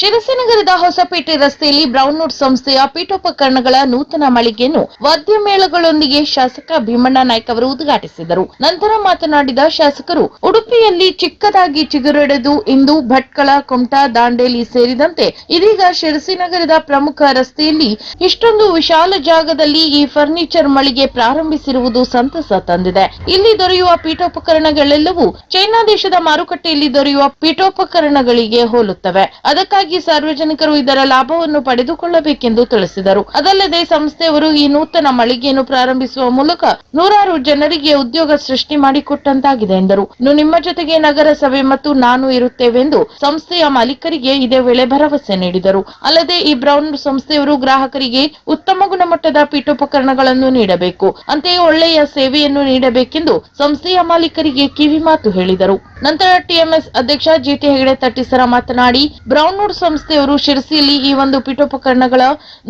ಶಿರಸಿ ನಗರದ ಹೊಸಪೇಟೆ ರಸ್ತೆಯಲ್ಲಿ ಬ್ರೌನ್ವುಡ್ ಸಂಸ್ಥೆಯ ಪೀಠೋಪಕರಣಗಳ ನೂತನ ಮಳಿಗೆಯನ್ನು ವಾದ್ಯ ಮೇಳಗಳೊಂದಿಗೆ ಶಾಸಕ ಭೀಮಣ್ಣ ನಾಯ್ಕ ಅವರು ಉದ್ಘಾಟಿಸಿದರು. ನಂತರ ಮಾತನಾಡಿದ ಶಾಸಕರು, ಉಡುಪಿಯಲ್ಲಿ ಚಿಕ್ಕದಾಗಿ ಚಿಗುರೊಡೆದು ಇಂದು ಭಟ್ಕಳ, ಕುಮಟಾ, ದಾಂಡೇಲಿ ಸೇರಿದಂತೆ ಇದೀಗ ಶಿರಸಿ ನಗರದ ಪ್ರಮುಖ ರಸ್ತೆಯಲ್ಲಿ ಇಷ್ಟೊಂದು ವಿಶಾಲ ಜಾಗದಲ್ಲಿ ಈ ಫರ್ನಿಚರ್ ಮಳಿಗೆ ಪ್ರಾರಂಭಿಸಿರುವುದು ಸಂತಸ ತಂದಿದೆ. ಇಲ್ಲಿ ದೊರೆಯುವ ಪೀಠೋಪಕರಣಗಳೆಲ್ಲವೂ ಚೈನಾ ದೇಶದ ಮಾರುಕಟ್ಟೆಯಲ್ಲಿ ದೊರೆಯುವ ಪೀಠೋಪಕರಣಗಳಿಗೆ ಹೋಲುತ್ತವೆ. ಅದಕ್ಕಾಗಿ ಸಾರ್ವಜನಿಕರು ಇದರ ಲಾಭವನ್ನು ಪಡೆದುಕೊಳ್ಳಬೇಕೆಂದು ತಿಳಿಸಿದರು. ಅದಲ್ಲದೆ ಸಂಸ್ಥೆಯವರು ಈ ನೂತನ ಮಳಿಗೆಯನ್ನು ಪ್ರಾರಂಭಿಸುವ ಮೂಲಕ ನೂರಾರು ಜನರಿಗೆ ಉದ್ಯೋಗ ಸೃಷ್ಟಿ ಮಾಡಿಕೊಟ್ಟಂತಾಗಿದೆ ಎಂದರು. ನಿಮ್ಮ ಜೊತೆಗೆ ನಗರಸಭೆ ಮತ್ತು ನಾನು ಇರುತ್ತೇವೆಂದು ಸಂಸ್ಥೆಯ ಮಾಲೀಕರಿಗೆ ಇದೇ ವೇಳೆ ಭರವಸೆ ನೀಡಿದರು. ಅಲ್ಲದೆ ಈ ಬ್ರೌನ್ ಸಂಸ್ಥೆಯವರು ಗ್ರಾಹಕರಿಗೆ ಉತ್ತಮ ಗುಣಮಟ್ಟದ ಪೀಠೋಪಕರಣಗಳನ್ನು ನೀಡಬೇಕು, ಅಂತೆಯೇ ಒಳ್ಳೆಯ ಸೇವೆಯನ್ನು ನೀಡಬೇಕೆಂದು ಸಂಸ್ಥೆಯ ಮಾಲೀಕರಿಗೆ ಕಿವಿ ಮಾತು ಹೇಳಿದರು. ನಂತರ ಟಿಎಂಎಸ್ ಅಧ್ಯಕ್ಷ ಜಿಟಿ ಹೆಗಡೆ ತಟ್ಟಿಸರ ಮಾತನಾಡಿ, ಬ್ರೌನ್ವುಡ್ ಸಂಸ್ಥೆಯವರು ಶಿರಸಿಯಲ್ಲಿ ಈ ಒಂದು ಪೀಠೋಪಕರಣಗಳ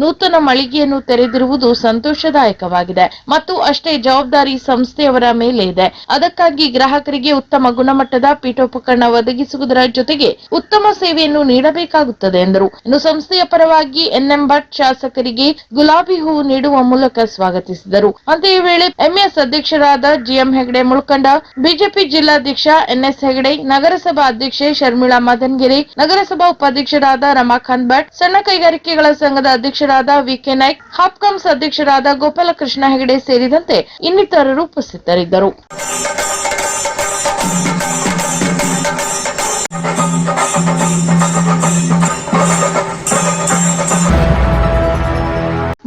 ನೂತನ ಮಳಿಗೆಯನ್ನು ತೆರೆದಿರುವುದು ಸಂತೋಷದಾಯಕವಾಗಿದೆ ಮತ್ತು ಅಷ್ಟೇ ಜವಾಬ್ದಾರಿ ಸಂಸ್ಥೆಯವರ ಮೇಲೆ ಇದೆ. ಅದಕ್ಕಾಗಿ ಗ್ರಾಹಕರಿಗೆ ಉತ್ತಮ ಗುಣಮಟ್ಟದ ಪೀಠೋಪಕರಣ ಒದಗಿಸುವುದರ ಜೊತೆಗೆ ಉತ್ತಮ ಸೇವೆಯನ್ನು ನೀಡಬೇಕಾಗುತ್ತದೆ ಎಂದರು. ಇನ್ನು ಸಂಸ್ಥೆಯ ಪರವಾಗಿ ಎನ್ಎಂ ಭಟ್ ಶಾಸಕರಿಗೆ ಗುಲಾಬಿ ಹೂವು ನೀಡುವ ಮೂಲಕ ಸ್ವಾಗತಿಸಿದರು. ಅಂತೆಯೇ ವೇಳೆ ಎಂಎಸ್ ಅಧ್ಯಕ್ಷರಾದ ಜಿಎಂ ಹೆಗಡೆ ಮುಳ್ಕಂಡ, ಬಿಜೆಪಿ ಜಿಲ್ಲಾಧ್ಯಕ್ಷ ಎನ್ಎಸ್ ಹೆಗಡೆ, ನಗರಸಭಾ ಅಧ್ಯಕ್ಷೆ ಶರ್ಮಿಳಾ ಮದನ್ಗಿರಿ, ನಗರಸಭಾ ಉಪಾಧ್ಯಕ್ಷರಾದ ರಮಾಕಾಂತ್ ಭಟ್, ಸಣ್ಣ ಕೈಗಾರಿಕೆಗಳ ಸಂಘದ ಅಧ್ಯಕ್ಷರಾದ ವಿಕೆ ನಾಯ್ಕ್, ಹಾಪ್ಕಾಮ್ಸ್ ಅಧ್ಯಕ್ಷರಾದ ಗೋಪಾಲಕೃಷ್ಣ ಹೆಗಡೆ ಸೇರಿದಂತೆ ಇನ್ನಿತರರು ಉಪಸ್ಥಿತರಿದ್ದರು.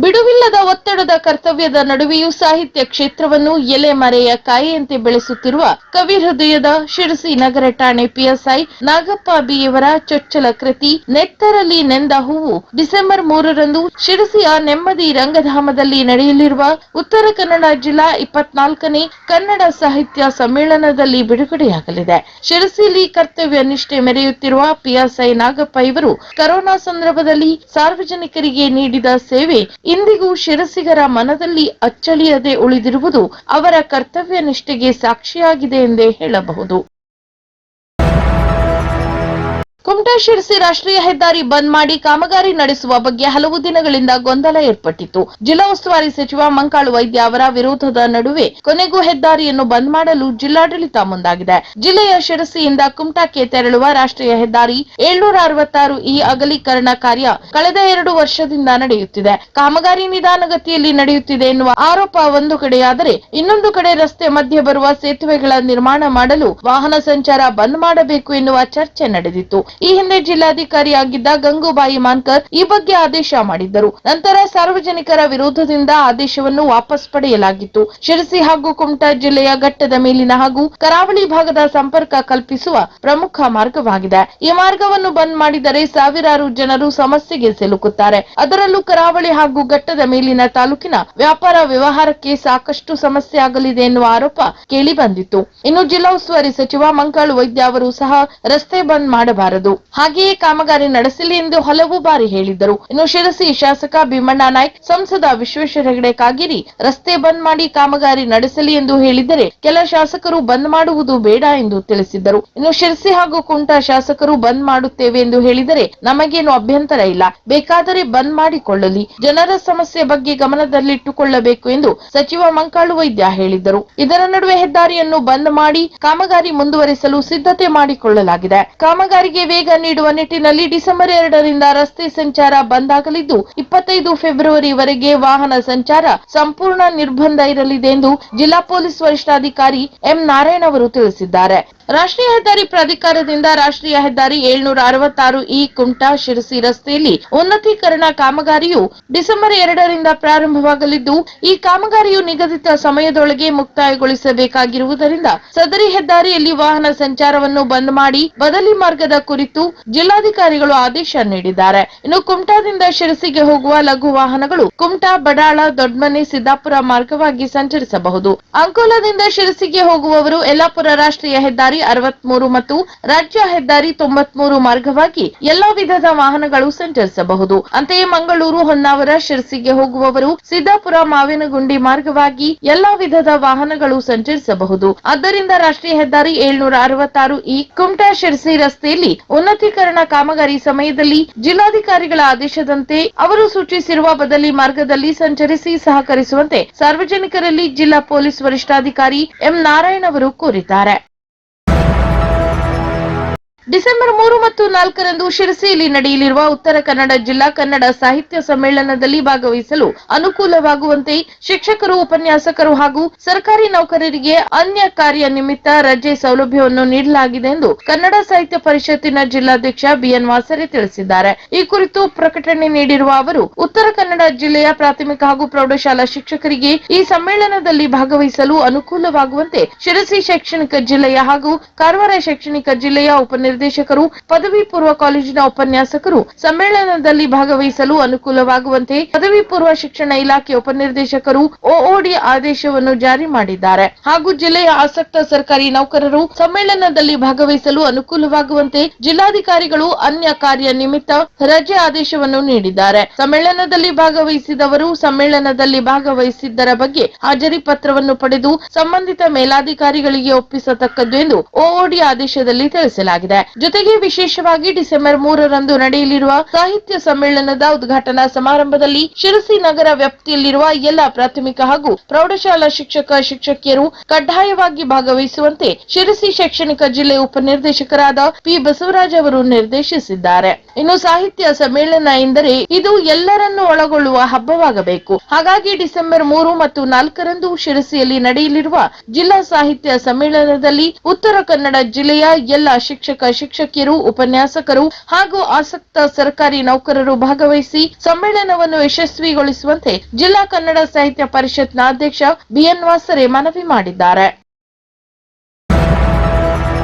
ಬಿಡುವಿಲ್ಲದ ಒತ್ತಡದ ಕರ್ತವ್ಯದ ನಡುವೆಯೂ ಸಾಹಿತ್ಯ ಕ್ಷೇತ್ರವನ್ನು ಎಲೆಮರೆಯ ಕಾಯಿಯಂತೆ ಬೆಳೆಸುತ್ತಿರುವ ಕವಿ ಹೃದಯದ ಶಿರಸಿ ನಗರ ಠಾಣೆ ಪಿಎಸ್ಐ ನಾಗಪ್ಪ ಬಿಯವರ ಚೊಚ್ಚಲ ಕೃತಿ ನೆತ್ತರಲ್ಲಿ ನೆಂದ ಹೂವು ಡಿಸೆಂಬರ್ 3ರಂದು ಶಿರಸಿಯ ನೆಮ್ಮದಿ ರಂಗಧಾಮದಲ್ಲಿ ನಡೆಯಲಿರುವ ಉತ್ತರ ಕನ್ನಡ ಜಿಲ್ಲಾ 24ನೇ ಕನ್ನಡ ಸಾಹಿತ್ಯ ಸಮ್ಮೇಳನದಲ್ಲಿ ಬಿಡುಗಡೆಯಾಗಲಿದೆ. ಶಿರಸಿಯಲ್ಲಿ ಕರ್ತವ್ಯ ನಿಷ್ಠೆ ಮೆರೆಯುತ್ತಿರುವ ಪಿಎಸ್ಐ ನಾಗಪ್ಪ ಇವರು ಕೊರೋನಾ ಸಂದರ್ಭದಲ್ಲಿ ಸಾರ್ವಜನಿಕರಿಗೆ ನೀಡಿದ ಸೇವೆ ಇಂದಿಗೂ ಶಿರಸಿಗರ ಮನದಲ್ಲಿ ಅಚ್ಚಳಿಯದೆ ಉಳಿದಿರುವುದು ಅವರ ಕರ್ತವ್ಯ ನಿಷ್ಠೆಗೆ ಸಾಕ್ಷಿಯಾಗಿದೆ ಎಂದೇ ಹೇಳಬಹುದು. ಕುಮಟಾ ಶಿರಸಿ ರಾಷ್ಟ್ರೀಯ ಹೆದ್ದಾರಿ ಬಂದ್ ಮಾಡಿ ಕಾಮಗಾರಿ ನಡೆಸುವ ಬಗ್ಗೆ ಹಲವು ದಿನಗಳಿಂದ ಗೊಂದಲ ಏರ್ಪಟ್ಟಿತ್ತು. ಜಿಲ್ಲಾ ಉಸ್ತುವಾರಿ ಸಚಿವ ಮಂಕಾಳು ವೈದ್ಯ ಅವರ ವಿರೋಧದ ನಡುವೆ ಕೊನೆಗೂ ಹೆದ್ದಾರಿಯನ್ನು ಬಂದ್ ಮಾಡಲು ಜಿಲ್ಲಾಡಳಿತ ಮುಂದಾಗಿದೆ. ಜಿಲ್ಲೆಯ ಶಿರಸಿಯಿಂದ ಕುಮಟಾಕ್ಕೆ ತೆರಳುವ ರಾಷ್ಟ್ರೀಯ ಹೆದ್ದಾರಿ 766 ಈ ಅಗಲೀಕರಣ ಕಾರ್ಯ ಕಳೆದ 2 ವರ್ಷದಿಂದ ನಡೆಯುತ್ತಿದೆ. ಕಾಮಗಾರಿ ನಿಧಾನಗತಿಯಲ್ಲಿ ನಡೆಯುತ್ತಿದೆ ಎನ್ನುವ ಆರೋಪ ಒಂದು ಕಡೆಯಾದರೆ, ಇನ್ನೊಂದು ಕಡೆ ರಸ್ತೆ ಮಧ್ಯೆ ಬರುವ ಸೇತುವೆಗಳ ನಿರ್ಮಾಣ ಮಾಡಲು ವಾಹನ ಸಂಚಾರ ಬಂದ್ ಮಾಡಬೇಕು ಎನ್ನುವ ಚರ್ಚೆ ನಡೆದಿತ್ತು. ಈ ಹಿಂದೆ ಜಿಲ್ಲಾಧಿಕಾರಿಯಾಗಿದ್ದ ಗಂಗೂಬಾಯಿ ಮಾನ್ಕರ್ ಈ ಬಗ್ಗೆ ಆದೇಶ ಮಾಡಿದ್ದರು. ನಂತರ ಸಾರ್ವಜನಿಕರ ವಿರೋಧದಿಂದ ಆದೇಶವನ್ನು ವಾಪಸ್ ಪಡೆಯಲಾಗಿತ್ತು. ಶಿರಸಿ ಹಾಗೂ ಕುಮಟಾ ಜಿಲ್ಲೆಯ ಘಟ್ಟದ ಮೇಲಿನ ಹಾಗೂ ಕರಾವಳಿ ಭಾಗದ ಸಂಪರ್ಕ ಕಲ್ಪಿಸುವ ಪ್ರಮುಖ ಮಾರ್ಗವಾಗಿದೆ. ಈ ಮಾರ್ಗವನ್ನು ಬಂದ್ ಮಾಡಿದರೆ ಸಾವಿರಾರು ಜನರು ಸಮಸ್ಯೆಗೆ ಸಿಲುಕುತ್ತಾರೆ. ಅದರಲ್ಲೂ ಕರಾವಳಿ ಹಾಗೂ ಘಟ್ಟದ ಮೇಲಿನ ತಾಲೂಕಿನ ವ್ಯಾಪಾರ ವ್ಯವಹಾರಕ್ಕೆ ಸಾಕಷ್ಟು ಸಮಸ್ಯೆ ಆಗಲಿದೆ ಎನ್ನುವ ಆರೋಪ ಕೇಳಿ ಬಂದಿತ್ತು. ಇನ್ನು ಜಿಲ್ಲಾ ಉಸ್ತುವಾರಿ ಸಚಿವ ಮಂಕಾಳು ವೈದ್ಯ ಅವರು ಸಹ ರಸ್ತೆ ಬಂದ್ ಮಾಡಬಾರದು, ಹಾಗೆಯೇ ಕಾಮಗಾರಿ ನಡೆಸಲಿ ಎಂದು ಹಲವು ಬಾರಿ ಹೇಳಿದ್ದರು. ಇನ್ನು ಶಿರಸಿ ಶಾಸಕ ಭೀಮಣ್ಣ ನಾಯ್ಕ್, ಸಂಸದ ವಿಶ್ವೇಶ್ವರ ಹೆಗಡೆ ಕಾಗೇರಿ ರಸ್ತೆ ಬಂದ್ ಮಾಡಿ ಕಾಮಗಾರಿ ನಡೆಸಲಿ ಎಂದು ಹೇಳಿದರೆ ಕೆಲ ಶಾಸಕರು ಬಂದ್ ಮಾಡುವುದು ಬೇಡ ಎಂದು ತಿಳಿಸಿದ್ದರು. ಇನ್ನು ಶಿರಸಿ ಹಾಗೂ ಕುಮಟಾ ಶಾಸಕರು ಬಂದ್ ಮಾಡುತ್ತೇವೆ ಎಂದು ಹೇಳಿದರೆ ನಮಗೇನು ಅಭ್ಯಂತರ ಇಲ್ಲ, ಬೇಕಾದರೆ ಬಂದ್ ಮಾಡಿಕೊಳ್ಳಲಿ, ಜನರ ಸಮಸ್ಯೆ ಬಗ್ಗೆ ಗಮನದಲ್ಲಿಟ್ಟುಕೊಳ್ಳಬೇಕು ಎಂದು ಸಚಿವ ಮಂಕಾಳು ವೈದ್ಯ ಹೇಳಿದ್ದರು. ಇದರ ನಡುವೆ ಹೆದ್ದಾರಿಯನ್ನು ಬಂದ್ ಮಾಡಿ ಕಾಮಗಾರಿ ಮುಂದುವರಿಸಲು ಸಿದ್ಧತೆ ಮಾಡಿಕೊಳ್ಳಲಾಗಿದೆ. ಕಾಮಗಾರಿಗೆ ವೇಗ ನೀಡುವ ನಿಟ್ಟಿನಲ್ಲಿ ಡಿಸೆಂಬರ್ 2ರಿಂದ ರಸ್ತೆ ಸಂಚಾರ ಬಂದ್ ಆಗಲಿದ್ದು 25 ಫೆಬ್ರವರಿವರೆಗೆ ವಾಹನ ಸಂಚಾರ ಸಂಪೂರ್ಣ ನಿರ್ಬಂಧ ಇರಲಿದೆ ಎಂದು ಜಿಲ್ಲಾ ಪೊಲೀಸ್ ವರಿಷ್ಠಾಧಿಕಾರಿ ಎಂ ನಾರಾಯಣ ಅವರು ತಿಳಿಸಿದ್ದಾರೆ. ರಾಷ್ಟ್ರೀಯ ಹೆದ್ದಾರಿ ಪ್ರಾಧಿಕಾರದಿಂದ ರಾಷ್ಟ್ರೀಯ ಹೆದ್ದಾರಿ 766 ಈ ಕುಮಟಾ ಶಿರಸಿ ರಸ್ತೆಯಲ್ಲಿ ಉನ್ನತೀಕರಣ ಕಾಮಗಾರಿಯು ಡಿಸೆಂಬರ್ 2ರಿಂದ ಪ್ರಾರಂಭವಾಗಲಿದ್ದು, ಈ ಕಾಮಗಾರಿಯು ನಿಗದಿತ ಸಮಯದೊಳಗೆ ಮುಕ್ತಾಯಗೊಳಿಸಬೇಕಾಗಿರುವುದರಿಂದ ಸದರಿ ಹೆದ್ದಾರಿಯಲ್ಲಿ ವಾಹನ ಸಂಚಾರವನ್ನು ಬಂದ್ ಮಾಡಿ ಬದಲಿ ಮಾರ್ಗದ ಕುರಿತು ಜಿಲ್ಲಾಧಿಕಾರಿಗಳು ಆದೇಶ ನೀಡಿದ್ದಾರೆ. ಇನ್ನು ಕುಮಟಾದಿಂದ ಶಿರಸಿಗೆ ಹೋಗುವ ಲಘು ವಾಹನಗಳು ಕುಮಟಾ, ಬಡಾಳ, ದೊಡ್ಡಮನೆ, ಸಿದ್ದಾಪುರ ಮಾರ್ಗವಾಗಿ ಸಂಚರಿಸಬಹುದು. ಅಂಕೋಲಾದಿಂದ ಶಿರಸಿಗೆ ಹೋಗುವವರು ಯಲ್ಲಾಪುರ ರಾಷ್ಟ್ರೀಯ ಹೆದ್ದಾರಿ ಹೆದ್ದಾರಿ 63 ಮತ್ತು ರಾಜ್ಯ ಹೆದ್ದಾರಿ 93 ಮಾರ್ಗವಾಗಿ ಎಲ್ಲಾ ವಿಧದ ವಾಹನಗಳು ಸಂಚರಿಸಬಹುದು. ಅಂತೆಯೇ ಮಂಗಳೂರು, ಹೊನ್ನಾವರ, ಶಿರಸಿಗೆ ಹೋಗುವವರು ಸಿದ್ದಾಪುರ, ಮಾವಿನಗುಂಡಿ ಮಾರ್ಗವಾಗಿ ಎಲ್ಲಾ ವಿಧದ ವಾಹನಗಳು ಸಂಚರಿಸಬಹುದು. ಆದ್ದರಿಂದ ರಾಷ್ಟ್ರೀಯ ಹೆದ್ದಾರಿ 766 ಕುಮಟಾ ಶಿರಸಿ ರಸ್ತೆಯಲ್ಲಿ ಉನ್ನತೀಕರಣ ಕಾಮಗಾರಿ ಸಮಯದಲ್ಲಿ ಜಿಲ್ಲಾಧಿಕಾರಿಗಳ ಆದೇಶದಂತೆ ಅವರು ಸೂಚಿಸಿರುವ ಬದಲಿ ಮಾರ್ಗದಲ್ಲಿ ಸಂಚರಿಸಿ ಸಹಕರಿಸುವಂತೆ ಸಾರ್ವಜನಿಕರಲ್ಲಿ ಜಿಲ್ಲಾ ಪೊಲೀಸ್ ವರಿಷ್ಠಾಧಿಕಾರಿ ಎಂ ನಾರಾಯಣ್ ಅವರು ಕೋರಿದ್ದಾರೆ. ಡಿಸೆಂಬರ್ 3 ಮತ್ತು 4ರಂದು ಶಿರಸಿಯಲ್ಲಿ ನಡೆಯಲಿರುವ ಉತ್ತರ ಕನ್ನಡ ಜಿಲ್ಲಾ ಕನ್ನಡ ಸಾಹಿತ್ಯ ಸಮ್ಮೇಳನದಲ್ಲಿ ಭಾಗವಹಿಸಲು ಅನುಕೂಲವಾಗುವಂತೆ ಶಿಕ್ಷಕರು, ಉಪನ್ಯಾಸಕರು ಹಾಗೂ ಸರ್ಕಾರಿ ನೌಕರರಿಗೆ ಅನ್ಯ ಕಾರ್ಯ ನಿಮಿತ್ತ ರಜೆ ಸೌಲಭ್ಯವನ್ನು ನೀಡಲಾಗಿದೆ ಎಂದು ಕನ್ನಡ ಸಾಹಿತ್ಯ ಪರಿಷತ್ತಿನ ಜಿಲ್ಲಾಧ್ಯಕ್ಷ ಬಿಎನ್ ವಾಸರೆ ತಿಳಿಸಿದ್ದಾರೆ. ಈ ಕುರಿತು ಪ್ರಕಟಣೆ ನೀಡಿರುವ ಅವರು, ಉತ್ತರ ಕನ್ನಡ ಜಿಲ್ಲೆಯ ಪ್ರಾಥಮಿಕ ಹಾಗೂ ಪ್ರೌಢಶಾಲಾ ಶಿಕ್ಷಕರಿಗೆ ಈ ಸಮ್ಮೇಳನದಲ್ಲಿ ಭಾಗವಹಿಸಲು ಅನುಕೂಲವಾಗುವಂತೆ ಶಿರಸಿ ಶೈಕ್ಷಣಿಕ ಜಿಲ್ಲೆಯ ಹಾಗೂ ಕಾರವಾರ ಶೈಕ್ಷಣಿಕ ಜಿಲ್ಲೆಯ ಉಪನಿರ್ದೇಶಕರು, ಪದವಿ ಪೂರ್ವ ಕಾಲೇಜಿನ ಉಪನ್ಯಾಸಕರು ಸಮ್ಮೇಳನದಲ್ಲಿ ಭಾಗವಹಿಸಲು ಅನುಕೂಲವಾಗುವಂತೆ ಪದವಿ ಪೂರ್ವ ಶಿಕ್ಷಣ ಇಲಾಖೆ ಉಪನಿರ್ದೇಶಕರು ಒಒಡಿ ಆದೇಶವನ್ನು ಜಾರಿ ಮಾಡಿದ್ದಾರೆ. ಹಾಗೂ ಜಿಲ್ಲೆಯ ಆಸಕ್ತ ಸರ್ಕಾರಿ ನೌಕರರು ಸಮ್ಮೇಳನದಲ್ಲಿ ಭಾಗವಹಿಸಲು ಅನುಕೂಲವಾಗುವಂತೆ ಜಿಲ್ಲಾಧಿಕಾರಿಗಳು ಅನ್ಯ ಕಾರ್ಯ ನಿಮಿತ್ತ ರಜೆ ಆದೇಶವನ್ನು ನೀಡಿದ್ದಾರೆ. ಸಮ್ಮೇಳನದಲ್ಲಿ ಭಾಗವಹಿಸಿದವರು ಸಮ್ಮೇಳನದಲ್ಲಿ ಭಾಗವಹಿಸಿದ್ದರ ಬಗ್ಗೆ ಹಾಜರಿ ಪತ್ರವನ್ನು ಪಡೆದು ಸಂಬಂಧಿತ ಮೇಲಾಧಿಕಾರಿಗಳಿಗೆ ಒಪ್ಪಿಸತಕ್ಕದ್ದು ಎಂದು ಒಒಡಿ ಆದೇಶದಲ್ಲಿ ತಿಳಿಸಲಾಗಿದೆ. ಜೊತೆಗೆ ವಿಶೇಷವಾಗಿ ಡಿಸೆಂಬರ್ 3ರಂದು ನಡೆಯಲಿರುವ ಸಾಹಿತ್ಯ ಸಮ್ಮೇಳನದ ಉದ್ಘಾಟನಾ ಸಮಾರಂಭದಲ್ಲಿ ಶಿರಸಿ ನಗರ ವ್ಯಾಪ್ತಿಯಲ್ಲಿರುವ ಎಲ್ಲಾ ಪ್ರಾಥಮಿಕ ಹಾಗೂ ಪ್ರೌಢಶಾಲಾ ಶಿಕ್ಷಕ ಶಿಕ್ಷಕಿಯರು ಕಡ್ಡಾಯವಾಗಿ ಭಾಗವಹಿಸುವಂತೆ ಶಿರಸಿ ಶೈಕ್ಷಣಿಕ ಜಿಲ್ಲೆ ಉಪನಿರ್ದೇಶಕರಾದ ಪಿ ಬಸವರಾಜ್ ಅವರು ನಿರ್ದೇಶಿಸಿದ್ದಾರೆ. ಇನ್ನು ಸಾಹಿತ್ಯ ಸಮ್ಮೇಳನ ಎಂದರೆ ಇದು ಎಲ್ಲರನ್ನೂ ಒಳಗೊಳ್ಳುವ ಹಬ್ಬವಾಗಬೇಕು. ಹಾಗಾಗಿ ಡಿಸೆಂಬರ್ 3 ಮತ್ತು 4ರಂದು ಶಿರಸಿಯಲ್ಲಿ ನಡೆಯಲಿರುವ ಜಿಲ್ಲಾ ಸಾಹಿತ್ಯ ಸಮ್ಮೇಳನದಲ್ಲಿ ಉತ್ತರ ಕನ್ನಡ ಜಿಲ್ಲೆಯ ಎಲ್ಲಾ ಶಿಕ್ಷಕ ಶಿಕ್ಷಕಿಯರು, ಉಪನ್ಯಾಸಕರು ಹಾಗೂ ಆಸಕ್ತ ಸರ್ಕಾರಿ ನೌಕರರು ಭಾಗವಹಿಸಿ ಸಮ್ಮೇಳನವನ್ನು ಯಶಸ್ವಿಗೊಳಿಸುವಂತೆ ಜಿಲ್ಲಾ ಕನ್ನಡ ಸಾಹಿತ್ಯ ಪರಿಷತ್ನ ಅಧ್ಯಕ್ಷ ಬಿಎನ್ ವಾಸರೆ ಮನವಿ ಮಾಡಿದ್ದಾರೆ.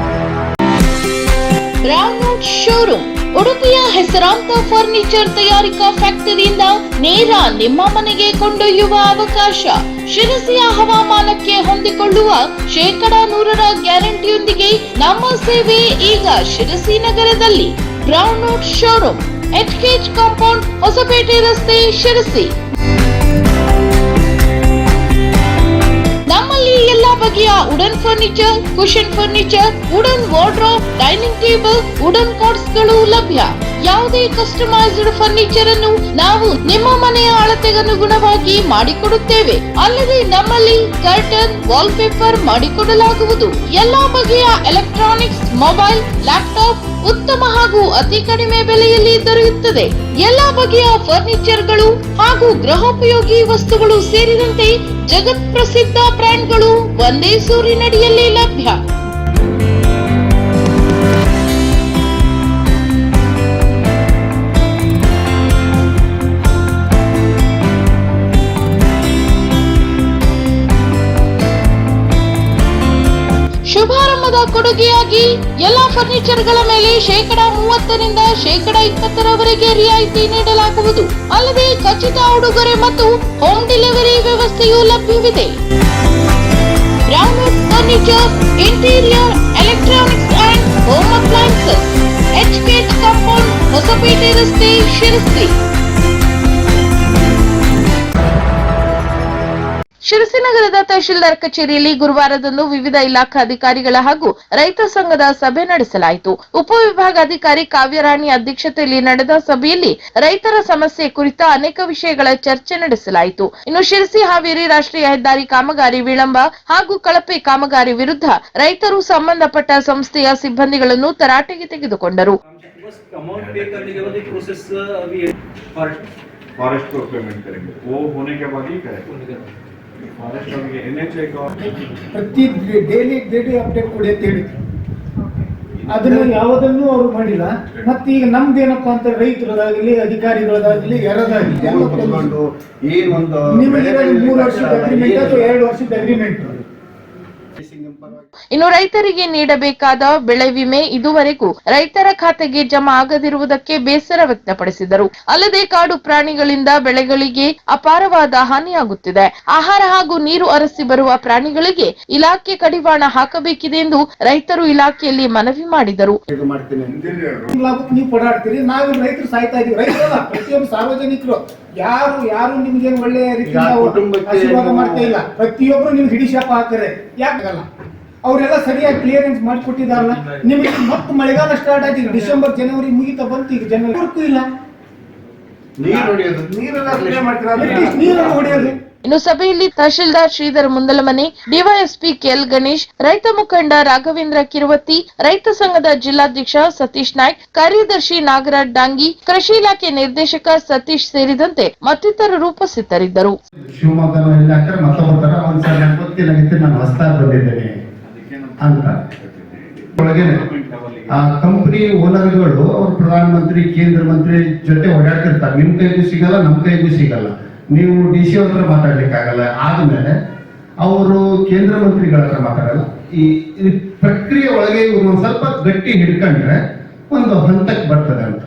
ಶೋರೂಮ್ ಉಡುಪಿಯ ಹೆಸರಾಂತ ಫರ್ನಿಚರ್ ತಯಾರಿಕಾ ಫ್ಯಾಕ್ಟರಿಯಿಂದ ನೇರ ನಿಮ್ಮ ಮನೆಗೆ ಕೊಂಡೊಯ್ಯುವ ಅವಕಾಶ. ಶಿರಸಿಯ ಹವಾಮಾನಕ್ಕೆ ಹೊಂದಿಕೊಳ್ಳುವ 100% ಗ್ಯಾರಂಟಿಯೊಂದಿಗೆ ನಮ್ಮ ಸೇವೆ ಈಗ ಶಿರಸಿ ನಗರದಲ್ಲಿ. Brownwood showroom, HKH compound, Hosapete ರಸ್ತೆ, ಶಿರಸಿ. ನಮ್ಮಲ್ಲಿ ಎಲ್ಲಾ ಬಗೆಯ wooden furniture, cushion furniture, wooden wardrobe, dining table, wooden carts ಗಳು ಲಭ್ಯ. ಯಾವುದೇ ಕಸ್ಟಮೈಸ್ಡ್ ಫರ್ನಿಚರ್ ಅನ್ನು ನಾವು ನಿಮ್ಮ ಮನೆಯ ಅಳತೆಗನುಗುಣವಾಗಿ ಮಾಡಿಕೊಡುತ್ತೇವೆ. ಅಲ್ಲದೆ ನಮ್ಮಲ್ಲಿ ಕರ್ಟನ್, ವಾಲ್ ಪೇಪರ್ ಮಾಡಿಕೊಡಲಾಗುವುದು. ಎಲ್ಲಾ ಬಗೆಯ ಎಲೆಕ್ಟ್ರಾನಿಕ್ಸ್, ಮೊಬೈಲ್, ಲ್ಯಾಪ್ಟಾಪ್ ಉತ್ತಮ ಹಾಗೂ ಅತಿ ಕಡಿಮೆ ಬೆಲೆಯಲ್ಲಿ ದೊರೆಯುತ್ತದೆ. ಎಲ್ಲಾ ಬಗೆಯ ಫರ್ನಿಚರ್ಗಳು ಹಾಗೂ ಗೃಹೋಪಯೋಗಿ ವಸ್ತುಗಳು ಸೇರಿದಂತೆ ಜಗತ್ ಪ್ರಸಿದ್ಧ ಬ್ರ್ಯಾಂಡ್ಗಳು ಒಂದೇ ಸೂರಿನಡಿಯಲ್ಲಿ ಲಭ್ಯ. ಶುಭಾರಂಭದ ಕೊಡುಗೆಯಾಗಿ ಎಲ್ಲಾ ಫರ್ನಿಚರ್ಗಳ ಮೇಲೆ 30% 20% ರಿಯಾಯಿತಿ ನೀಡಲಾಗುವುದು. ಅಲ್ಲದೆ ಖಚಿತ ಉಡುಗೊರೆ ಮತ್ತು ಹೋಮ್ ಡೆಲಿವರಿ ವ್ಯವಸ್ಥೆಯೂ ಲಭ್ಯವಿದೆ. Brownwood furniture, interior, electronics and home appliances, HKH compound, Hosapete ರಸ್ತೆ, ಶಿರಸಿ. ಶಿರಸಿ ನಗರದ ತಹಶೀಲ್ದಾರ್ ಕಚೇರಿಯಲ್ಲಿ ಗುರುವಾರದಂದು ವಿವಿಧ ಇಲಾಖಾ ಅಧಿಕಾರಿಗಳ ಹಾಗೂ ರೈತ ಸಂಘದ ಸಭೆ ನಡೆಸಲಾಯಿತು. ಉಪವಿಭಾಗಾಧಿಕಾರಿ ಕಾವ್ಯರಾಣಿ ಅಧ್ಯಕ್ಷತೆಯಲ್ಲಿ ನಡೆದ ಸಭೆಯಲ್ಲಿ ರೈತರ ಸಮಸ್ಯೆ ಕುರಿತ ಅನೇಕ ವಿಷಯಗಳ ಚರ್ಚೆ ನಡೆಸಲಾಯಿತು. ಇನ್ನು ಶಿರಸಿ ಹಾವೇರಿ ರಾಷ್ಟ್ರೀಯ ಹೆದ್ದಾರಿ ಕಾಮಗಾರಿ ವಿಳಂಬ ಹಾಗೂ ಕಳಪೆ ಕಾಮಗಾರಿ ವಿರುದ್ಧ ರೈತರು ಸಂಬಂಧಪಟ್ಟ ಸಂಸ್ಥೆಯ ಸಿಬ್ಬಂದಿಗಳನ್ನು ತರಾಟೆಗೆ ತೆಗೆದುಕೊಂಡರು. ಪ್ರತಿ ಡೈಲಿ ಅಪ್ಡೇಟ್ ಕೊಡಿ ಅಂತ ಹೇಳಿದ್ರು. ಅದನ್ನು ಯಾವುದನ್ನು ಅವರು ಮಾಡಿಲ್ಲ. ಮತ್ತೆ ಈಗ ನಮ್ದೇನಪ್ಪಾ ಅಂತ ರೈತರದಾಗಲಿ ಅಧಿಕಾರಿಗಳದಾಗಲಿ ಯಾರದಾಗಲಿ ನಿಮಗೆ 3 ವರ್ಷದ ಅಗ್ರಿಮೆಂಟ್ ಅಥವಾ 2 ವರ್ಷದ ಅಗ್ರಿಮೆಂಟ್. ಇನ್ನು ರೈತರಿಗೆ ನೀಡಬೇಕಾದ ಬೆಳೆ ವಿಮೆ ಇದುವರೆಗೂ ರೈತರ ಖಾತೆಗೆ ಜಮಾ ಆಗದಿರುವುದಕ್ಕೆ ಬೇಸರ ವ್ಯಕ್ತಪಡಿಸಿದರು. ಅಲ್ಲದೆ ಕಾಡು ಪ್ರಾಣಿಗಳಿಂದ ಬೆಳೆಗಳಿಗೆ ಅಪಾರವಾದ ಹಾನಿಯಾಗುತ್ತಿದೆ. ಆಹಾರ ಹಾಗೂ ನೀರು ಅರಸಿ ಬರುವ ಪ್ರಾಣಿಗಳಿಗೆ ಇಲಾಖೆ ಕಡಿವಾಣ ಹಾಕಬೇಕಿದೆ ಎಂದು ರೈತರು ಇಲಾಖೆಯಲ್ಲಿ ಮನವಿ ಮಾಡಿದರು. ನೀವು ಪೋರಾಡ್ತೀರಿ, ನಾವು ರೈತರು ಸಾಯ್ತಾ ಇದೀವಿ. ರೈತರಲ್ಲ, ಪ್ರತಿಯೊಬ್ಬರು ಸಾರ್ವಜನಿಕರು ಯಾರು ನಿಮ್ಗೇನು ಒಳ್ಳೆ ರೀತಿಯಿಂದ ಆಶೀರ್ವಾದ ಮಾಡ್ತಾ ಇಲ್ಲ. ಪ್ರತಿಯೊಬ್ರು ನಿಮ್ಗೆ ಹಿಡಿ ಶಾಪ ಹಾಕ್ತಾರೆ. ಯಾಕಲ್ಲ ಅವರೆಲ್ಲ ಸರಿಯಾಗಿ ಕ್ಲಿಯರೆನ್ಸ್ ಮಾಡಿಕೊಟ್ಟಿದಾರಲ್ಲ. ನಿಮಗೆ ಮತ್ತೆ ಮಳೆಗಾಲ ಸ್ಟಾರ್ಟ್ ಆಯ್ತು. ಈಗ ಡಿಸೆಂಬರ್ ಜನವರಿ ಮುಗಿತಾ ಬಂತು. ಈಗ ಜನವರಿ ಇಲ್ಲ, ನೀರು ಹೊಡೆಯೋದು. ಇನ್ನು ಸಭೆಯಲ್ಲಿ ತಹಶೀಲ್ದಾರ್ ಶ್ರೀಧರ್ ಮುಂದಲಮನೆ, ಡಿವೈಎಸ್ಪಿ ಕೆಎಲ್ ಗಣೇಶ್, ರೈತ ಮುಖಂಡ ರಾಘವೇಂದ್ರ ಕಿರುವತ್ತಿ, ರೈತ ಸಂಘದ ಜಿಲ್ಲಾಧ್ಯಕ್ಷ ಸತೀಶ್ ನಾಯ್ಕ್, ಕಾರ್ಯದರ್ಶಿ ನಾಗರಾಜ್ ಡಾಂಗಿ, ಕೃಷಿ ಇಲಾಖೆ ನಿರ್ದೇಶಕ ಸತೀಶ್ ಸೇರಿದಂತೆ ಮತ್ತಿತರರು ಉಪಸ್ಥಿತರಿದ್ದರು. ಕಂಪನಿ ಓನರ್ಗಳು ಅವರು ಪ್ರಧಾನಮಂತ್ರಿ ಕೇಂದ್ರ ಮಂತ್ರಿ ಜೊತೆ ಓಡಾಡ್ತಿರ್ತಾರೆ. ನಿಮ್ ಕೈಗೂ ಸಿಗಲ್ಲ, ನಮ್ ಕೈಗೂ ಸಿಗಲ್ಲ. ನೀವು DC ಹತ್ರ ಮಾತಾಡ್ಲಿಕ್ಕಾಗಲ್ಲ. ಆದ್ಮೇಲೆ ಅವರು ಕೇಂದ್ರ ಮಂತ್ರಿಗಳ ಹತ್ರ ಮಾತಾಡಲ್ಲ. ಈ ಪ್ರಕ್ರಿಯೆ ಒಳಗೆ ಇವರು ಒಂದ್ ಸ್ವಲ್ಪ ಗಟ್ಟಿ ಹಿಡ್ಕೊಂಡ್ರೆ ಒಂದು ಹಂತಕ್ಕೆ ಬರ್ತದೆ ಅಂತ.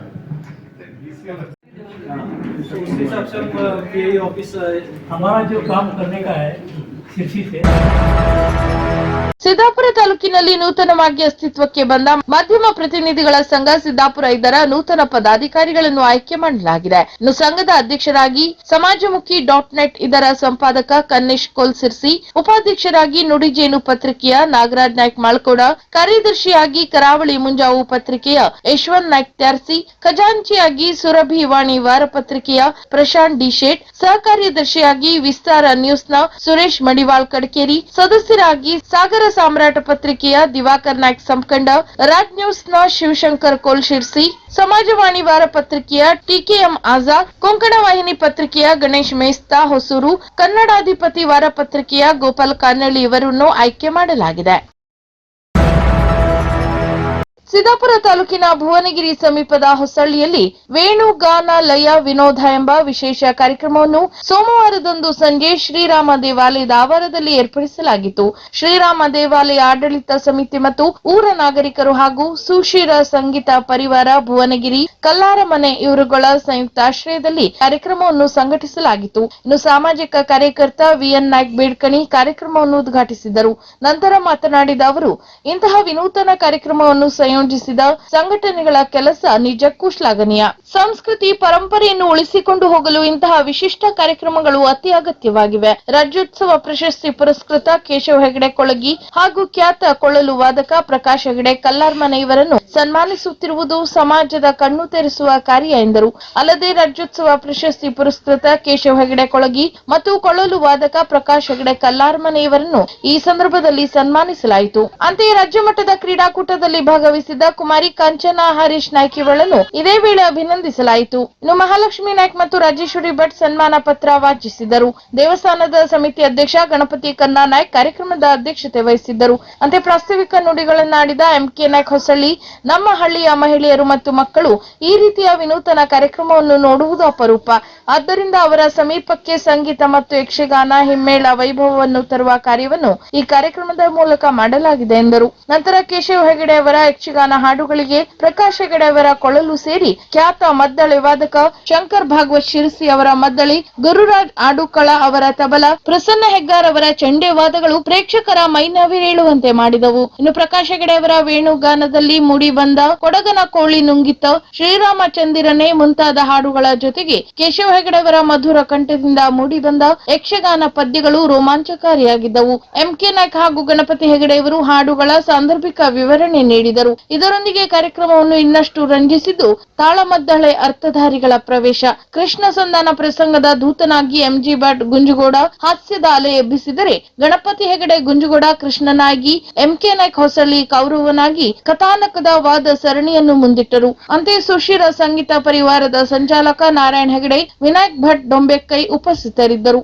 हमारा जो काम करने का है शिक्षित है। ಸಿದ್ದಾಪುರ ತಾಲೂಕಿನಲ್ಲಿ ನೂತನವಾಗಿ ಅಸ್ತಿತ್ವಕ್ಕೆ ಬಂದ ಮಾಧ್ಯಮ ಪ್ರತಿನಿಧಿಗಳ ಸಂಘ ಸಿದ್ದಾಪುರ 5ರ ನೂತನ ಪದಾಧಿಕಾರಿಗಳನ್ನು ಆಯ್ಕೆ ಮಾಡಲಾಗಿದೆ. ಇನ್ನು ಸಂಘದ ಅಧ್ಯಕ್ಷರಾಗಿ ಸಮಾಜಮುಖಿ .net ಇದರ ಸಂಪಾದಕ ಕನ್ನೇಶ್ ಕೋಲ್ಸಿರ್ಸಿ, ಉಪಾಧ್ಯಕ್ಷರಾಗಿ ನುಡಿಜೇನು ಪತ್ರಿಕೆಯ ನಾಗರಾಜ್ ನಾಯ್ಕ್ ಮಾಳ್ಕೋಡ, ಕಾರ್ಯದರ್ಶಿಯಾಗಿ ಕರಾವಳಿ ಮುಂಜಾವು ಪತ್ರಿಕೆಯ ಯಶವಂತ್ ನಾಯ್ಕ್ ತ್ಯಾರ್ಸಿ, ಖಜಾಂಚಿಯಾಗಿ ಸುರಭಿ ವಾಣಿ ವಾರ ಪತ್ರಿಕೆಯ ಪ್ರಶಾಂತ್ ಡಿ ಶೇಟ್, ಸಹ ಕಾರ್ಯದರ್ಶಿಯಾಗಿ ವಿಸ್ತಾರ ನ್ಯೂಸ್ನ ಸುರೇಶ್ ಮಡಿವಾಳ್ ಕಡಕೇರಿ, ಸದಸ್ಯರಾಗಿ ಸಾಗರ ಸಾಮ್ರಾಟ ಪತ್ರಿಕೆಯ ದಿವಾಕರ್ ನಾಯ್ಕ್ ಸಂಕಂಡ, ರಾಜ್ ನ್ಯೂಸ್ನ ಶಿವಶಂಕರ್ ಕೋಲ್ಶಿರ್ಸಿ, ಸಮಾಜವಾಣಿ ವಾರ ಪತ್ರಿಕೆಯ TKM ಆಜಾದ್, ಕೊಂಕಣ ವಾಹಿನಿ ಪತ್ರಿಕೆಯ ಗಣೇಶ್ ಮೇಸ್ತಾ ಹೊಸೂರು, ಕನ್ನಡಾಧಿಪತಿ ವಾರ ಪತ್ರಿಕೆಯ ಗೋಪಾಲ್ ಕಾನಳ್ಳಿ ಇವರನ್ನು ಆಯ್ಕೆ ಮಾಡಲಾಗಿದೆ. ಸಿದ್ದಾಪುರ ತಾಲೂಕಿನ ಭುವನಗಿರಿ ಸಮೀಪದ ಹೊಸಳ್ಳಿಯಲ್ಲಿ ವೇಣುಗಾನ ಲಯ ವಿನೋದ ಎಂಬ ವಿಶೇಷ ಕಾರ್ಯಕ್ರಮವನ್ನು ಸೋಮವಾರದಂದು ಸಂಜೆ ಶ್ರೀರಾಮ ದೇವಾಲಯದ ಆವರಣದಲ್ಲಿ ಏರ್ಪಡಿಸಲಾಗಿತ್ತು. ಶ್ರೀರಾಮ ದೇವಾಲಯ ಆಡಳಿತ ಸಮಿತಿ ಮತ್ತು ಊರ ನಾಗರಿಕರು ಹಾಗೂ ಸುಶೀರ ಸಂಗೀತ ಪರಿವಾರ ಭುವನಗಿರಿ ಕಲ್ಲಾರಮನೆ ಇವರುಗಳ ಸಂಯುಕ್ತಾಶ್ರಯದಲ್ಲಿ ಕಾರ್ಯಕ್ರಮವನ್ನು ಸಂಘಟಿಸಲಾಗಿತ್ತು. ಇನ್ನು ಸಾಮಾಜಿಕ ಕಾರ್ಯಕರ್ತ VN ನಾಯ್ಕ್ ಬೇಡ್ಕಣಿ ಕಾರ್ಯಕ್ರಮವನ್ನು ಉದ್ಘಾಟಿಸಿದರು. ನಂತರ ಮಾತನಾಡಿದ ಅವರು, ಇಂತಹ ವಿನೂತನ ಕಾರ್ಯಕ್ರಮವನ್ನು ಸಂಯೋಜಿಸಿದ ಸಂಘಟನೆಗಳ ಕೆಲಸ ನಿಜಕ್ಕೂ ಶ್ಲಾಘನೀಯ. ಸಂಸ್ಕೃತಿ ಪರಂಪರೆಯನ್ನು ಉಳಿಸಿಕೊಂಡು ಹೋಗಲು ಇಂತಹ ವಿಶಿಷ್ಟ ಕಾರ್ಯಕ್ರಮಗಳು ಅತಿ ಅಗತ್ಯವಾಗಿವೆ. ರಾಜ್ಯೋತ್ಸವ ಪ್ರಶಸ್ತಿ ಪುರಸ್ಕೃತ ಕೇಶವ ಹೆಗಡೆ ಕೊಳಗಿ ಹಾಗೂ ಖ್ಯಾತ ಕೊಳಲು ವಾದಕ ಪ್ರಕಾಶ್ ಹೆಗಡೆ ಕಲ್ಲಾರ್ಮನೆ ಇವರನ್ನು ಸನ್ಮಾನಿಸುತ್ತಿರುವುದು ಸಮಾಜದ ಕಣ್ಣು ತೆರೆಸುವ ಕಾರ್ಯ ಎಂದರು. ಅಲ್ಲದೆ ರಾಜ್ಯೋತ್ಸವ ಪ್ರಶಸ್ತಿ ಪುರಸ್ಕೃತ ಕೇಶವ ಹೆಗಡೆ ಕೊಳಗಿ ಮತ್ತು ಕೊಳಲು ವಾದಕ ಪ್ರಕಾಶ್ ಹೆಗಡೆ ಕಲ್ಲಾರ್ಮನೆ ಇವರನ್ನು ಈ ಸಂದರ್ಭದಲ್ಲಿ ಸನ್ಮಾನಿಸಲಾಯಿತು. ಅಂತೆಯೇ ರಾಜ್ಯ ಮಟ್ಟದ ಕ್ರೀಡಾಕೂಟದಲ್ಲಿ ಭಾಗವಹಿಸಿದ ಕುಮಾರಿ ಕಾಂಚನ ಹರೀಶ್ ನಾಯ್ಕ್ ಇವರನ್ನು ಇದೇ ವೇಳೆ ಅಭಿನಂದಿಸಲಾಯಿತು. ಇನ್ನು ಮಹಾಲಕ್ಷ್ಮಿ ನಾಯ್ಕ್ ಮತ್ತು ರಾಜೇಶ್ವರಿ ಭಟ್ ಸನ್ಮಾನ ಪತ್ರ ವಾಚಿಸಿದರು. ದೇವಸ್ಥಾನದ ಸಮಿತಿ ಅಧ್ಯಕ್ಷ ಗಣಪತಿ ಕನ್ನಾ ನಾಯ್ಕ್ ಕಾರ್ಯಕ್ರಮದ ಅಧ್ಯಕ್ಷತೆ ವಹಿಸಿದ್ದರು. ಅಂತೆ ಪ್ರಾಸ್ತಾವಿಕ ನುಡಿಗಳನ್ನಾಡಿದ MK ನಾಯ್ಕ್ ಹೊಸಳ್ಳಿ, ನಮ್ಮ ಹಳ್ಳಿಯ ಮಹಿಳೆಯರು ಮತ್ತು ಮಕ್ಕಳು ಈ ರೀತಿಯ ವಿನೂತನ ಕಾರ್ಯಕ್ರಮವನ್ನು ನೋಡುವುದು ಅಪರೂಪ. ಆದ್ದರಿಂದ ಅವರ ಸಮೀಪಕ್ಕೆ ಸಂಗೀತ ಮತ್ತು ಯಕ್ಷಗಾನ ಹಿಮ್ಮೇಳ ವೈಭವವನ್ನು ತರುವ ಕಾರ್ಯವನ್ನು ಈ ಕಾರ್ಯಕ್ರಮದ ಮೂಲಕ ಮಾಡಲಾಗಿದೆ ಎಂದರು. ನಂತರ ಕೇಶವ ಹೆಗಡೆ ಅವರ ಯಕ್ಷಗಾನ ಹಾಡುಗಳಿಗೆ ಪ್ರಕಾಶ್ ಹೆಗಡೆ ಅವರ ಕೊಳಲು ಸೇರಿ ಖ್ಯಾತ ಮದ್ದಳೆ ವಾದಕ ಶಂಕರ್ ಭಾಗವತ್ ಶಿರಸಿ ಅವರ ಮದ್ದಳೆ, ಗುರುರಾಜ್ ಆಡುಕಳ ಅವರ ತಬಲ, ಪ್ರಸನ್ನ ಹೆಗ್ಗಾರ್ ಅವರ ಚಂಡೆ ವಾದಗಳು ಪ್ರೇಕ್ಷಕರ ಮೈನವಿರೇಳುವಂತೆ ಮಾಡಿದವು. ಇನ್ನು ಪ್ರಕಾಶ್ ಹೆಗಡೆ ಅವರ ವೇಣುಗಾನದಲ್ಲಿ ಮೂಡಿ ಬಂದ ಕೊಡಗನ ಕೋಳಿ ನುಂಗಿತ, ಶ್ರೀರಾಮಚಂದಿರನೇ ಮುಂತಾದ ಹಾಡುಗಳ ಜೊತೆಗೆ ಕೇಶವ ಹೆಗಡೆ ಅವರ ಮಧುರ ಕಂಠದಿಂದ ಮೂಡಿ ಬಂದ ಯಕ್ಷಗಾನ ಪದ್ಯಗಳು ರೋಮಾಂಚಕಾರಿಯಾಗಿದ್ದವು. MK ನಾಯ್ಕ್ ಹಾಗೂ ಗಣಪತಿ ಹೆಗಡೆ ಅವರು ಹಾಡುಗಳ ಸಾಂದರ್ಭಿಕ ವಿವರಣೆ ನೀಡಿದರು. ಇದರೊಂದಿಗೆ ಕಾರ್ಯಕ್ರಮವನ್ನು ಇನ್ನಷ್ಟು ರಂಜಿಸಿದ್ದು ತಾಳಮದ್ದಳೆ ಅರ್ಥಧಾರಿಗಳ ಪ್ರವೇಶ, ಕೃಷ್ಣ ಸಂಧಾನ ಪ್ರಸಂಗದ ದೂತನಾಗಿ MG ಭಟ್ ಗುಂಜುಗೋಡ ಹಾಸ್ಯದ ಅಲೆ ಎಬ್ಬಿಸಿದರೆ, ಗಣಪತಿ ಹೆಗಡೆ ಗುಂಜುಗೋಡ ಕೃಷ್ಣನಾಗಿ, MK ನಾಯ್ಕ್ ಹೊಸಳ್ಳಿ ಕೌರವನಾಗಿ ಕಥಾನಕದ ವಾದ ಸರಣಿಯನ್ನು ಮುಂದಿಟ್ಟರು. ಅಂತೆಯೇ ಸುಶೀರ ಸಂಗೀತ ಪರಿವಾರದ ಸಂಚಾಲಕ ನಾರಾಯಣ್ ಹೆಗಡೆ, ವಿನಾಯಕ್ ಭಟ್ ಡೊಂಬೆಕ್ಕೈ ಉಪಸ್ಥಿತರಿದ್ದರು.